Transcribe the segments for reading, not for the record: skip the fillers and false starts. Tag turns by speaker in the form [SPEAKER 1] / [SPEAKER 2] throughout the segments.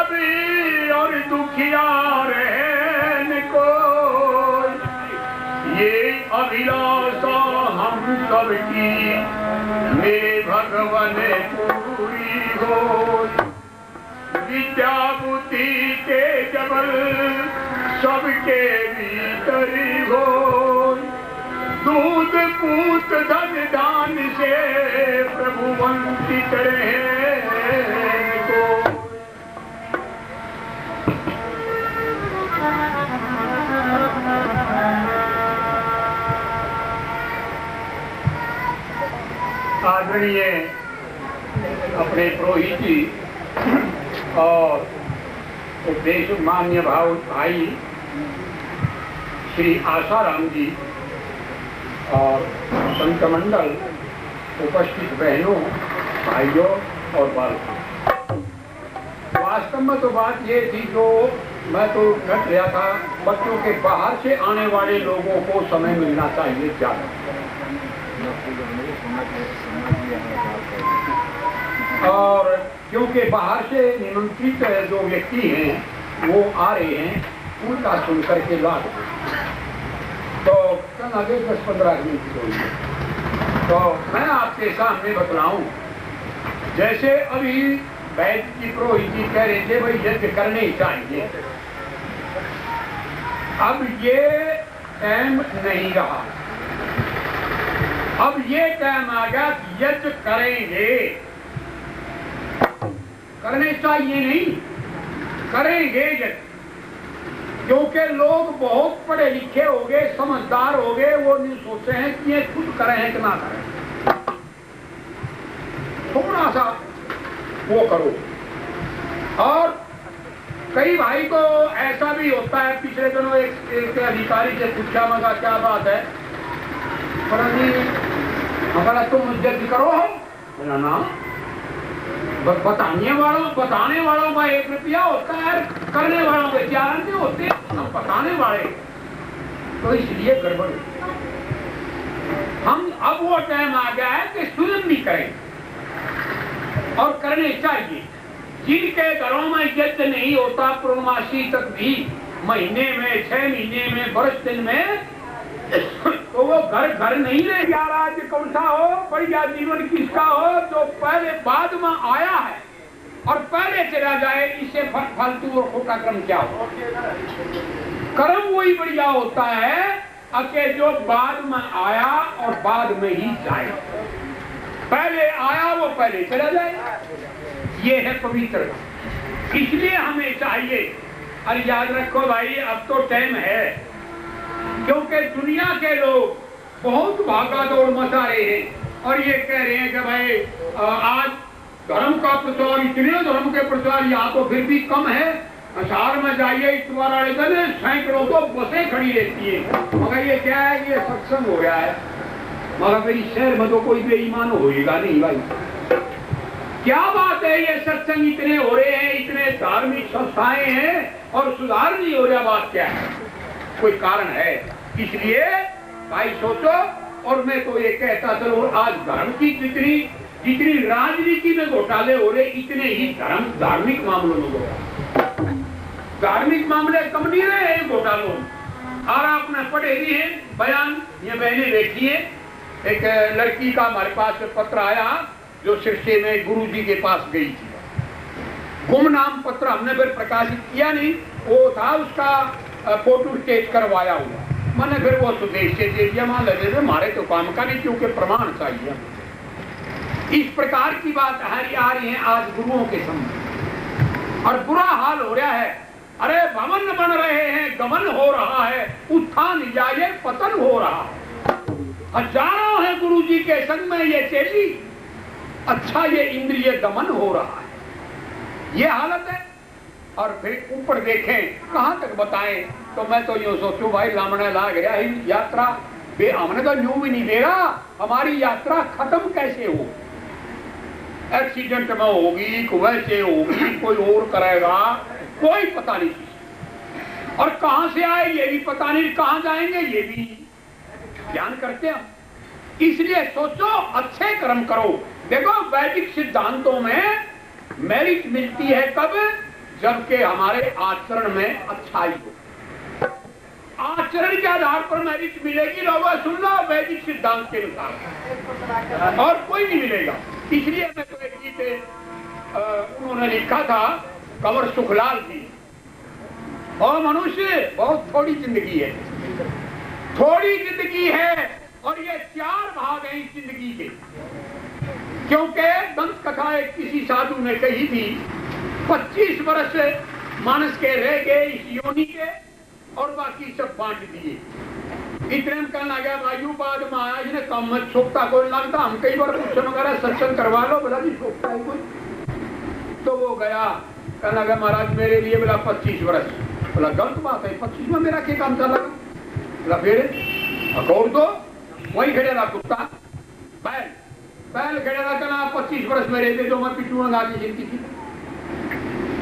[SPEAKER 1] भी और दुखिया रहने को, ये अभिलाषा हम सबकी मेरे भगवान पूरी हो। विद्या बुद्धि के जबल सबके भीतर हो, दूध पूत धन दान से प्रभु वंचित रहे को। आदरणीय अपने पुरोहित जी और उपदेश मान्य भाई श्री आसाराम जी और संत मंडल, उपस्थित बहनों, भाइयों और बालकों, वास्तव में तो बात ये थी जो मैं तो घट रहा था, बच्चों के बाहर से आने वाले लोगों को समय मिलना चाहिए ज्यादा। और क्योंकि बाहर से निमंत्रित जो व्यक्ति हैं वो आ रहे हैं, उनका सुनकर के लाभ तो कल आगे 10-15 मिनट होंगे। तो मैं आपके सामने बतलाऊं, जैसे अभी वैद्य जी पुरोहित जी कह रहे थे भाई यज्ञ करने चाहिए, अब ये टाइम नहीं रहा, अब ये टाइम आ गया यज्ञ करेंगे, करने चाहिए नहीं, करेंगे यज्ञ। क्योंकि लोग बहुत पढ़े लिखे हो गए, समझदार हो गए, वो नहीं सोचते हैं कि ये खुद करें कि ना करें, थोड़ा सा वो करो। और कई भाई को ऐसा भी होता है, पिछले दिनों एक अधिकारी से पूछा, मगा क्या बात है, मगर तुम यज्ञ करो हो, बोला ना, बताने वालों का 1 रुपया होता है, करने वालों के 4 आने होते हैं, हम बताने वाले, तो इसलिए गड़बड़। हम अब वो टाइम आ गया है कि स्वयं भी करें और करने चाहिए। जिनके घरों में यज्ञ नहीं होता पूर्णमासी तक भी, महीने में, 6 महीने में, वर्ष दिन में, तो वो घर नहीं रह गया। राज्य कौन सा हो, बढ़िया जीवन किसका हो, जो पहले बाद में आया है और पहले चला जाए, इसे फालतू और खोटा कर्म क्या हो। कर्म वही बढ़िया होता है कि जो बाद में आया और बाद में ही जाए, पहले आया वो पहले चला जाए, ये है पवित्र। इसलिए हमें चाहिए, और याद रखो भाई अब तो टाइम है, क्योंकि दुनिया के लोग बहुत भागा दौड़ मचा रहे हैं और ये कह रहे हैं कि भाई आज धर्म का प्रचार, इतने धर्म के प्रचार यहाँ तो फिर भी कम है, शहर में जाइए इतवार वाले दिन सैकड़ों तो बसें खड़ी रहती है। मगर ये क्या है, ये सत्संग हो गया है, मगर मेरी शहर में तो कोई बेईमान होएगा नहीं भाई। क्या बात है, ये सत्संग इतने हो रहे हैं, इतने धार्मिक संस्थाएं हैं और सुधार नहीं हो रहा, बात क्या है, कोई कारण है। इसलिए भाई सोचो। और मैं तो ये कहता चलो, आज धर्म की जितनी राजनीति में घोटाले हो रहे, इतने ही धार्मिक मामलों में घोटाले, धार्मिक मामले कम नहीं रहे हैं घोटालों। और आपने पढ़े भी है बयान, ये बहने देखिए, एक लड़की का हमारे पास पत्र आया जो सिरसे में गुरु जी के पास गई थी, गुमनाम पत्र हमने फिर प्रकाशित किया नहीं, वो था उसका फोटो स्टेट करवाया हुआ, मैंने फिर वो सुदेश से दे दिया, वहां लगे थे हमारे तो काम का नहीं, क्योंकि प्रमाण चाहिए। इस प्रकार की बात आ रही है आज गुरुओं के सामने, और बुरा हाल हो रहा है। अरे भवन बन रहे हैं, गमन हो रहा है, उत्थान जाए पतन हो रहा है, हजारों है गुरु जी के संग में ये चेली, अच्छा ये इंद्रिय दमन हो रहा है, ये हालत है। और फिर ऊपर देखें कहां तक बताएं, तो मैं तो यूं सोचूं भाई लामना लाग रहा है यात्रा, बे हमने तो यूं भी नहीं दे रहा, हमारी यात्रा खत्म कैसे हो, एक्सीडेंट में होगी, वैसे होगी, कोई और करेगा, कोई पता नहीं, और कहां से आए ये भी पता नहीं, कहां जाएंगे ये भी ध्यान करते हैं। इसलिए सोचो, अच्छे कर्म करो। देखो वैदिक सिद्धांतों में मेरिट मिलती है कब, जबकि हमारे आचरण में अच्छाई हो। आचरण के आधार पर मेरिट मिलेगी। लोगों सुन लो, वैदिक सिद्धांत के अनुसार और कोई नहीं मिलेगा। इसलिए मैं तो एक गीत उन्होंने लिखा था, कंवर सुखलाल जी, और मनुष्य बहुत थोड़ी जिंदगी है, थोड़ी जिंदगी है और ये 4 भाग हैं इस जिंदगी के। क्योंकि दंत कथा एक किसी साधु ने कही थी, 25 वर्ष मानस के रह गए इस योनि के और बाकी सब बांट दिए। इतने में कहने लगा भाई बाद महाराज ने कम मत छोकता कोई लगता, हम कई बार पूछे वगैरह सत्संग करवा लो, बोला जी छोकता है कोई। तो वो गया, कहने लगा महाराज मेरे लिए बोला 25 वर्ष। बोला गलत बात है, 25 में मेरा क्या काम चला? बोला फिर अकौर दो, वही खड़े रहा कुत्ता, बैल बैल खड़े रहा, कहना 25 वर्ष मेरे दे दो, मैं पिटूंगा आगे जिंदगी की।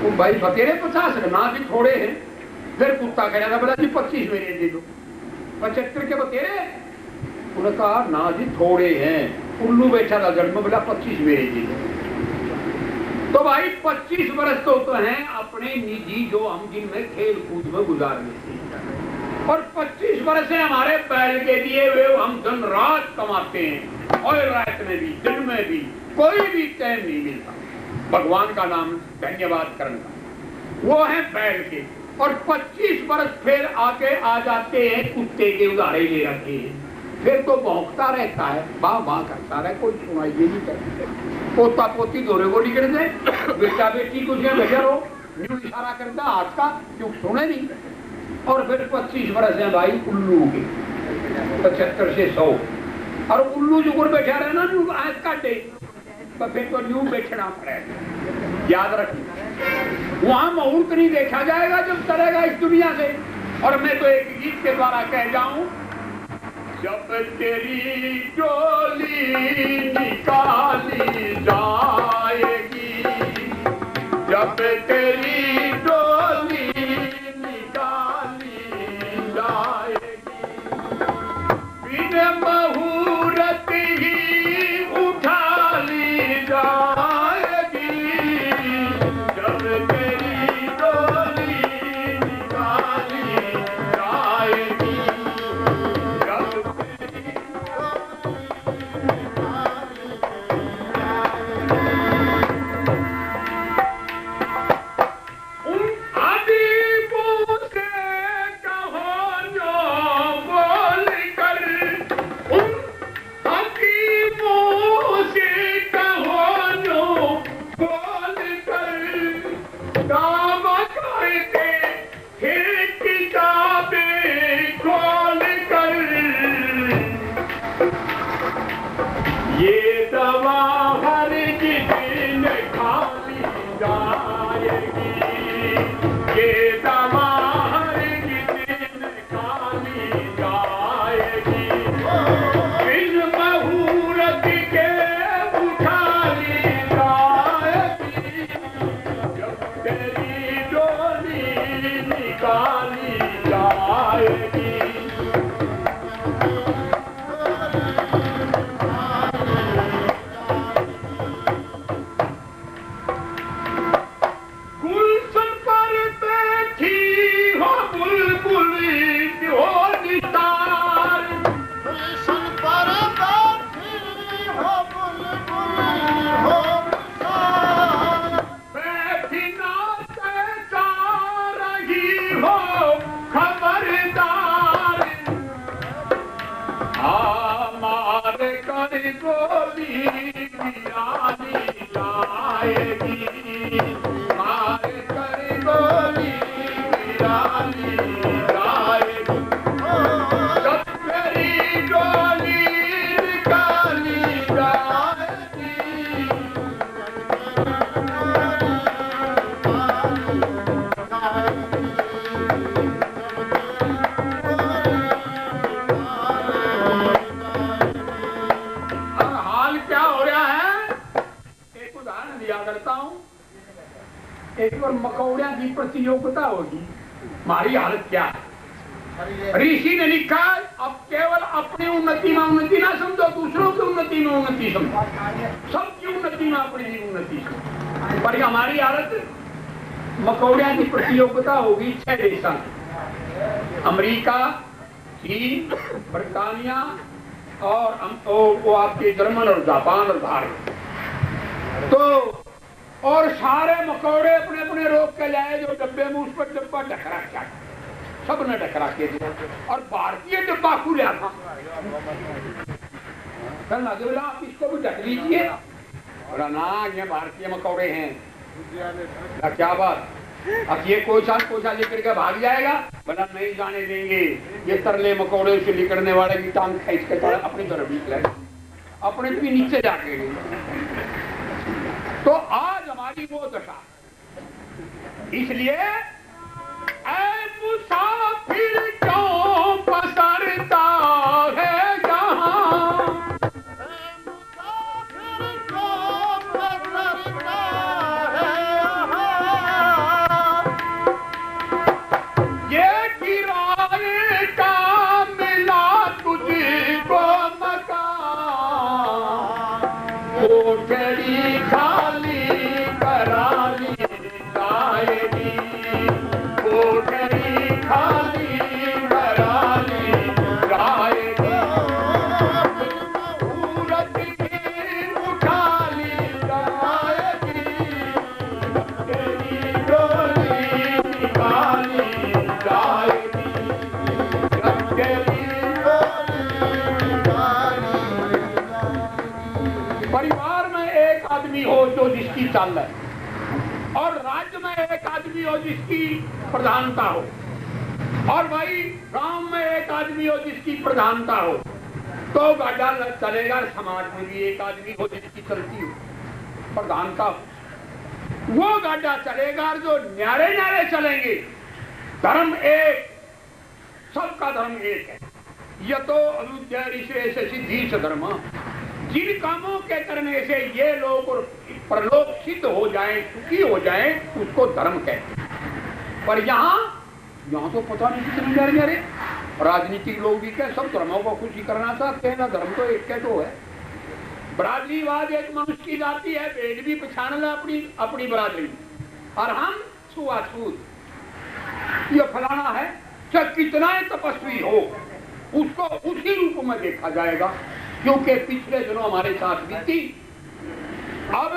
[SPEAKER 1] वो भाई बतेरे 50 ना भी थोड़े हैं। फिर कुत्ता कह रहा था, बोला जी 25 मेरे दे दो। 75 के बतेरे? उन्होंने कहा ना जी थोड़े हैं। उल्लू बैठा था जड़ में, बोला 25 मेरे दे दो। तो भाई 25 वर्ष तो हैं अपने निजी जो हम जिनमें खेल कूद में गुजार लेते हैं, और 25 वर्ष है हमारे बैल के दिए हुए हम दिन रात कमाते हैं, और रात में भी दिन में भी कोई भी टाइम नहीं मिलता भगवान का नाम धन्यवाद करने का। वो है बैल के। और 25 वर्ष फिर आके आ जाते हैं कुत्ते के उदाहरण ले रखे हैं। फिर तो भौंकता रहता है, वाह वाह करता रहे, कोई सुनाई नहीं करता। पोता पोती दोरे को निकल जाए, बेटा बेटी कुछ भेजा हो, न्यू इशारा करता हाथ का, क्यों सुने नहीं। और फिर 25 वर्ष है भाई उल्लू के, 75 से 100। और उल्लू जो बैठा रहे ना न्यू आज काटे, तो फिर तो न्यू बैठना पड़ेगा। याद रखना, वहां मुहूर्त नहीं देखा जाएगा जब चलेगा इस दुनिया से। और मैं तो एक गीत के द्वारा कह जाऊं, जब तेरी डोली निकाली जाएगी, जब तेरी डोली निकाली जाएगी, बिना मुहूर्त ही उठा ली जाएगी, जब तेरी डोली निकाली जाएगी, जब तेरी उन आदिमों से कहो जो बोल कर, उन हकीमों से कहो जो बोल कर, काम करते फिर किताबें खोल कर, ये दवा हर दिन खाली जाएगी, ये दवा हर दिन खाली जाएगी, बिन मुहूर्त के उठा ली जाएगी, जब तेरी डोली निकाली जाएगी। गुलशन पर बैठी हो बुलबुल हो निसार,
[SPEAKER 2] गुलशन पर बैठी हो बुलबुल हो निसार,
[SPEAKER 1] बैठी नाचे जा रही हो खबरदार, हमारे कर गोली गिरानी जाएगी, हमारे कर गोली गिरानी जाएगी, जब तेरी डोली निकाली जाएगी, और हाल क्या हो रहा है? एक उदाहरण दिया करता हूं। एक बार मकौड़िया की प्रतियोगिता होगी, हमारी हालत क्या है? ऋषि ने लिखा, अब केवल अपनी उन्नति में उन्नति ना समझो, दूसरों की उन्नति में उन्नति समझो, सबकी उन्नति में अपनी उन्नति समझो। पर हमारी हालत मकौड़िया की प्रतियोगिता होगी 6 देशों, अमेरिका, चीन, ब्रिटानिया और वो आपके जर्मन और जापान और भारत। तो और सारे मकौड़े अपने अपने रोक के लाए, जो डब्बे में उस पर डब्बा ढकरा क्या, सब ने ढकरा के दिया, और भारतीय डब्बा खुला था। बोला आप इसको भी ढक लीजिए, बोला ना ये भारतीय मकौड़े हैं। क्या बात, अब ये कोसा लेकर के भाग जाएगा? बोला नहीं जाने देंगे, ये तरले मकौड़े से निकलने वाले की टांग खींच के अपनी तरफ निकले, अपने भी नीचे जाके गए। तो आज हमारी वो दशा, इसलिए ऐ मुसाफिर क्यों पसरता है जहां, ये किराए का मिला तुझको मकान, कोठरी खाली कराली जाएगी, कोठरी खाली कराली जाएगी, सूरत की उठाली जाएगी, तेरी डोली निकाली जाएगी, तेरी डोली निकाली। परिवार में एक आदमी हो जो जिसकी चाल है, और राज्य में एक आदमी हो जिसकी प्रधानता हो, और भाई गांव में एक आदमी हो जिसकी प्रधानता हो, तो गाड़ा चलेगा। समाज में भी एक आदमी हो जिसकी चलती हो प्रधानता हो, वो गाड़ा चलेगा। जो न्यारे न्यारे चलेंगे, धर्म एक, सबका धर्म एक है। यह तो अविद्या ऋषि सिद्धि स धर्म, जिन कामों के करने से ये लोग परलोक सिद्ध हो जाएं, सुखी हो जाएं, उसको धर्म कहते हैं। पर यहाँ तो पता नहीं कितने न्यारे न्यारे राजनीतिक लोग भी क्या सब धर्मों को खुशी करना चाहते हैं ना, धर्म तो एक है तो है। बरादरीवाद एक मनुष्य की जाति है, वेद भी पहचान ला अपनी बरादरी, और हम छुआछूत, ये फलाना है, चाहे कितना ही तपस्वी हो उसको उसी रूप में देखा जाएगा, क्योंकि पिछले दिनों हमारे साथ बीती। अब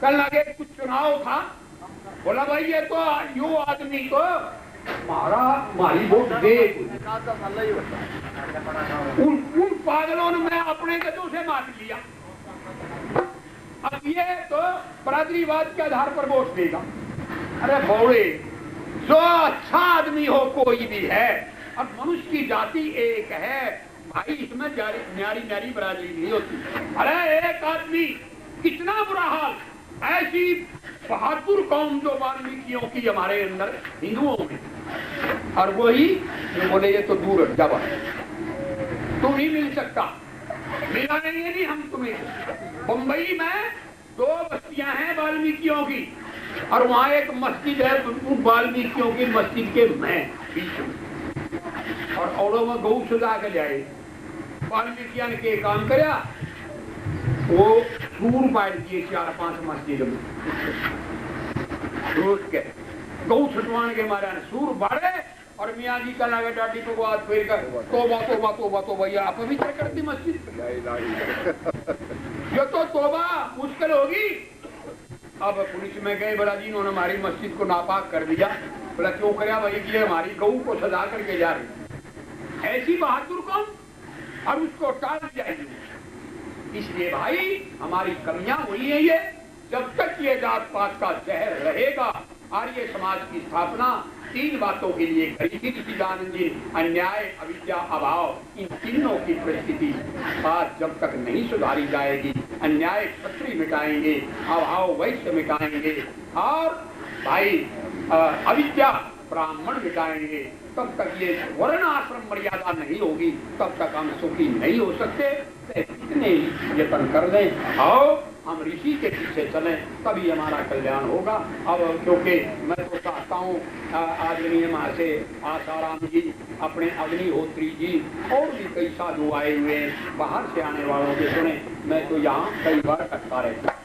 [SPEAKER 1] कल आगे कुछ चुनाव था, बोला भाई ये तो यो आदमी को मारी वोट दे। उन पागलों ने मैं अपने गजों से मार लिया। अब ये तो बरादरीवाद के आधार पर वोट देगा। अरे बौड़े, जो अच्छा आदमी हो कोई भी है, अब मनुष्य की जाति एक है भाई, इसमें न्यारी न्यारी बरादरी नहीं होती। अरे एक आदमी, कितना बुरा हाल, ऐसी बहादुर कौम जो वाल्मीकियों की हमारे अंदर हिंदुओं में, और वही बोले ये तो दूर हट जावा, तुम नहीं मिल सकता, मिलाएंगे नहीं हम तुम्हें। मुंबई में 2 बस्तियां हैं वाल्मीकियों की, और वहां एक मस्जिद है वाल्मीकियों की मस्जिद के मैं बीच में, और औरों में गौ सजा के जाए। वाल्मीकिया ने के काम कराया, वो सूर बांट दिए 4-5 मस्जिद में रोज के गौ छुटवाने के मारे सूर बाढ़े, और मियाँ जी का लगे डाटी को बात फिर कर तो भैया अपवित्र कर दी मस्जिद। ये तो तोबा मुश्किल होगी। अब पुलिस में गए, बोला जी इन्होंने हमारी मस्जिद को नापाक कर दिया। बोला क्यों कराया भाई, कि हमारी गऊ को सजा करके जा रही। ऐसी बहादुर कौन, और उसको टाल जाएगी। इसलिए भाई हमारी कमियां हुई है ये, जब तक ये जात पात का जहर रहेगा, आर्य समाज की स्थापना 3 बातों के लिए करी थी ऋषिदानंद जी, अन्याय, अविद्या, अभाव, इन तीनों की परिस्थिति बात जब तक नहीं सुधारी जाएगी, अन्याय क्षत्रिय मिटाएंगे, अभाव वैश्य मिटाएंगे, और भाई अविद्या ब्राह्मण मिटाएंगे, तब तक ये वर्ण आश्रम मर्यादा नहीं होगी, तब तक हम सुखी नहीं हो सकते। कितने यत्न कर लें, आओ हम ऋषि के पीछे चलें, तभी हमारा कल्याण होगा। अब क्योंकि मैं तो चाहता हूँ आदरणीय महाशय आसाराम जी, अपने अग्निहोत्री जी, और भी कई साधु आए हुए हैं, बाहर से आने वालों के सुने। मैं तो यहाँ कई बार करता रहता।